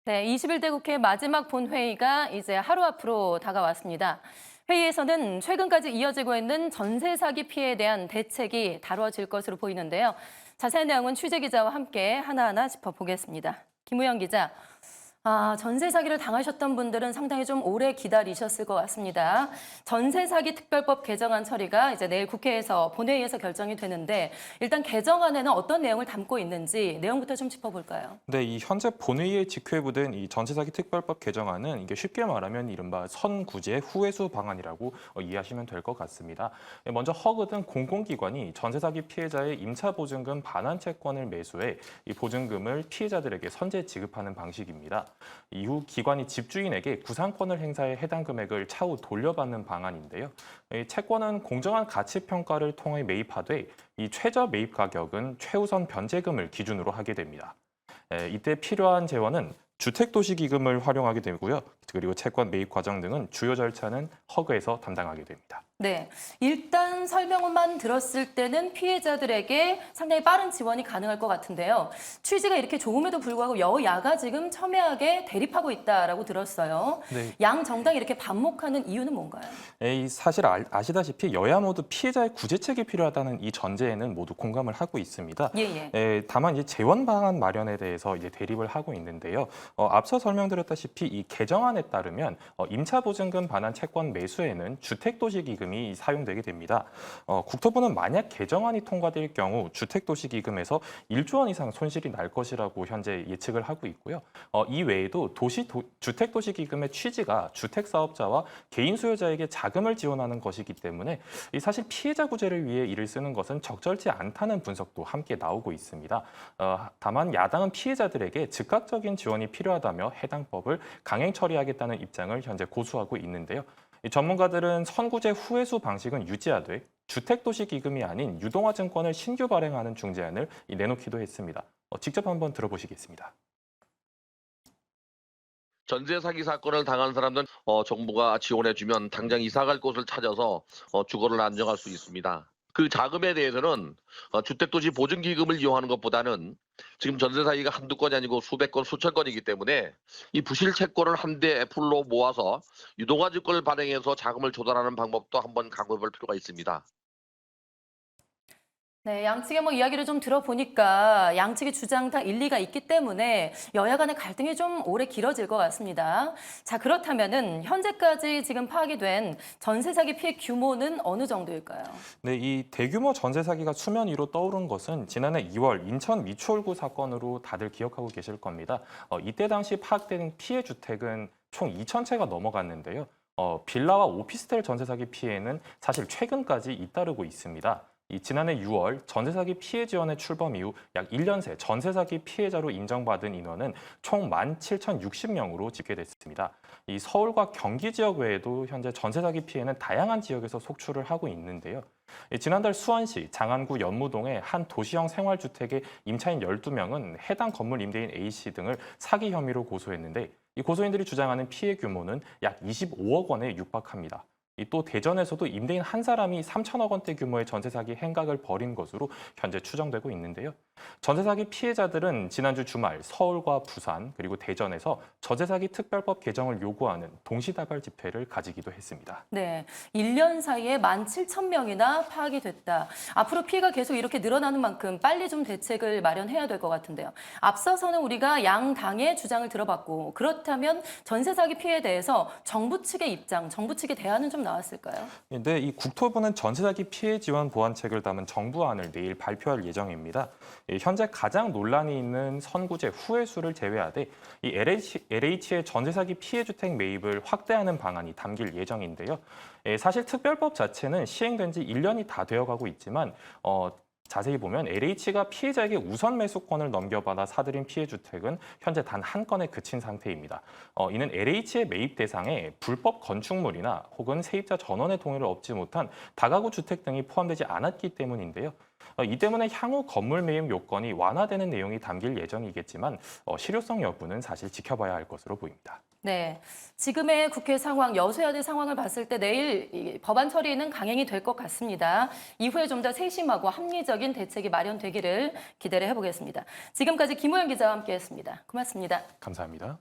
네, 21대 국회 마지막 본회의가 이제 하루 앞으로 다가왔습니다. 회의에서는 최근까지 이어지고 있는 전세 사기 피해에 대한 대책이 다뤄질 것으로 보이는데요. 자세한 내용은 취재 기자와 함께 하나하나 짚어보겠습니다. 김우영 기자, 전세 사기를 당하셨던 분들은 상당히 좀 오래 기다리셨을 것 같습니다. 전세 사기 특별법 개정안 처리가 이제 내일 국회에서 본회의에서 결정이 되는데 일단 개정안에는 어떤 내용을 담고 있는지 내용부터 좀 짚어볼까요? 네, 이 현재 본회의에 직회부된 이 전세사기 특별법 개정안은 이게 쉽게 말하면 이른바 선구제 후회수 방안이라고 이해하시면 될 것 같습니다. 먼저 허그 등 공공기관이 전세사기 피해자의 임차보증금 반환 채권을 매수해 이 보증금을 피해자들에게 선제 지급하는 방식입니다. 이후 기관이 집주인에게 구상권을 행사해 해당 금액을 차후 돌려받는 방안인데요. 이 채권은 공정한 가치 평가를 통해 매입하되 이 최저 매입 가격은 최우선 변제금을 기준으로 하게 됩니다. 이때 필요한 재원은 주택도시기금을 활용하게 되고요. 그리고 채권 매입 과정 등은 주요 절차는 허그에서 담당하게 됩니다. 네, 일단 설명만 들었을 때는 피해자들에게 상당히 빠른 지원이 가능할 것 같은데요. 취지가 이렇게 좋음에도 불구하고 여야가 지금 첨예하게 대립하고 있다라고 들었어요. 네. 양 정당이 이렇게 반목하는 이유는 뭔가요? 사실 아시다시피 여야 모두 피해자의 구제책이 필요하다는 이 전제에는 모두 공감을 하고 있습니다. 예. 다만 이제 재원 방안 마련에 대해서 이제 대립을 하고 있는데요. 앞서 설명드렸다시피 이 개정안에 따르면 임차보증금 반환 채권 매수에는 주택도시기금이 사용되게 됩니다. 국토부는 만약 개정안이 통과될 경우 주택도시기금에서 1조 원 이상 손실이 날 것이라고 현재 예측을 하고 있고요. 이 외에도 주택도시기금의 취지가 주택사업자와 개인 수요자에게 자금을 지원하는 것이기 때문에 사실 피해자 구제를 위해 이를 쓰는 것은 적절치 않다는 분석도 함께 나오고 있습니다. 다만 야당은 피해자들에게 즉각적인 지원이 필요하다며 해당 법을 강행 처리하겠다는 입장을 현재 고수하고 있는데요. 이 전문가들은 선구제 후회수 방식은 유지하되 주택도시기금이 아닌 유동화증권을 신규 발행하는 중재안을 내놓기도 했습니다. 직접 한번 들어보시겠습니다. 전세 사기 사건을 당한 사람들은 정부가 지원해주면 당장 이사갈 곳을 찾아서 주거를 안정할 수 있습니다. 그 자금에 대해서는 주택도시 보증기금을 이용하는 것보다는 지금 전세 사기가 한두 건이 아니고 수백 건, 수천 건이기 때문에 이 부실 채권을 한데 풀로 모아서 유동화증권을 발행해서 자금을 조달하는 방법도 한번 강구해 볼 필요가 있습니다. 네, 양측의 이야기를 좀 들어보니까 양측의 주장 다 일리가 있기 때문에 여야 간의 갈등이 좀 오래 길어질 것 같습니다. 자, 그렇다면은 현재까지 지금 파악이 된 전세 사기 피해 규모는 어느 정도일까요? 네, 이 대규모 전세 사기가 수면 위로 떠오른 것은 지난해 2월 인천 미추홀구 사건으로 다들 기억하고 계실 겁니다. 이때 당시 파악된 피해 주택은 총 2,000채가 넘어갔는데요. 빌라와 오피스텔 전세 사기 피해는 사실 최근까지 잇따르고 있습니다. 지난해 6월 전세 사기 피해 지원의 출범 이후 약 1년 새 전세 사기 피해자로 인정받은 인원은 총 17,060명으로 집계됐습니다. 이 서울과 경기 지역 외에도 현재 전세 사기 피해는 다양한 지역에서 속출을 하고 있는데요. 지난달 수원시 장안구 연무동의 한 도시형 생활주택의 임차인 12명은 해당 건물 임대인 A씨 등을 사기 혐의로 고소했는데 이 고소인들이 주장하는 피해 규모는 약 25억 원에 육박합니다. 또 대전에서도 임대인 한 사람이 3천억 원대 규모의 전세 사기 행각을 벌인 것으로 현재 추정되고 있는데요. 전세 사기 피해자들은 지난주 주말 서울과 부산 그리고 대전에서 전세 사기 특별법 개정을 요구하는 동시다발 집회를 가지기도 했습니다. 네, 1년 사이에 17,000명이나 파악이 됐다. 앞으로 피해가 계속 이렇게 늘어나는 만큼 빨리 좀 대책을 마련해야 될 것 같은데요. 앞서서는 우리가 양 당의 주장을 들어봤고 그렇다면 전세 사기 피해에 대해서 정부 측의 입장, 정부 측의 대안은 좀 나왔을까요? 네, 이 국토부는 전세 사기 피해 지원 보완책을 담은 정부안을 내일 발표할 예정입니다. 현재 가장 논란이 있는 선구제 후회수를 제외하되 이 LH의 전세 사기 피해 주택 매입을 확대하는 방안이 담길 예정인데요. 사실 특별법 자체는 시행된 지 1년이 다 되어가고 있지만 자세히 보면 LH가 피해자에게 우선 매수권을 넘겨받아 사들인 피해 주택은 현재 단 한 건에 그친 상태입니다. 이는 LH의 매입 대상에 불법 건축물이나 혹은 세입자 전원의 동의를 얻지 못한 다가구 주택 등이 포함되지 않았기 때문인데요. 이 때문에 향후 건물 매입 요건이 완화되는 내용이 담길 예정이겠지만 실효성 여부는 사실 지켜봐야 할 것으로 보입니다. 네, 지금의 국회 상황, 여소야대 상황을 봤을 때 내일 이 법안 처리는 강행이 될 것 같습니다. 이후에 좀 더 세심하고 합리적인 대책이 마련되기를 기대를 해보겠습니다. 지금까지 김호영 기자와 함께했습니다. 고맙습니다. 감사합니다.